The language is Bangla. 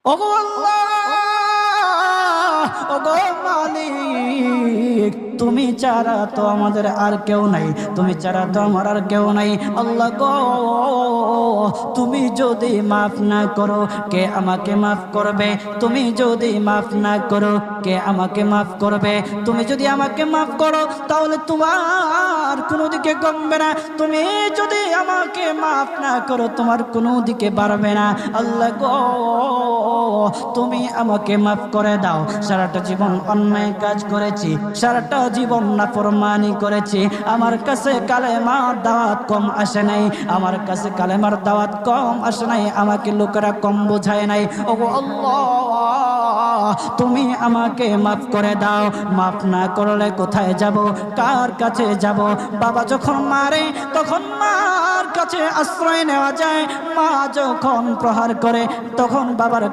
ওগো আল্লাহ, ওগো মালিক, তুমি ছাড়া তো আমাদের আর কেউ নাই, তুমি ছাড়া তো আমার আর কেউ নাই। আল্লাহ গো, তুমি যদি মাফ না করো কে আমাকে মাফ করবে? তুমি যদি মাফ না করো কে আমাকে মাফ করবে? তুমি যদি আমাকে মাফ করো তাহলে তোমার কোনো দিকে কমবে না, তুমি যদি আমাকে মাফ না করো তোমার কোনো দিকে বাড়বে না। আল্লাহ গো, তুমি আমাকে মাফ করে দাও। সারাটা জীবন অন্যায় কাজ করেছি, সারাটা জীবন নাফরমানি করেছি, আমার কাছে কালেমার দাওয়াত কম আসে নাই, আমার কাছে কালেমার দাওয়াত কম আসে নাই, আমাকে লোকেরা কম বোঝায় নাই। ওগো আল্লাহ, তুমি আমাকে মাফ করে দাও। মাফ না করলে কোথায় যাব, কার কাছে যাব? বাবা যখন মারে তখন মার কাছে আশ্রয় নেওয়া যায়, মা যখন প্রহার করে তখন বাবার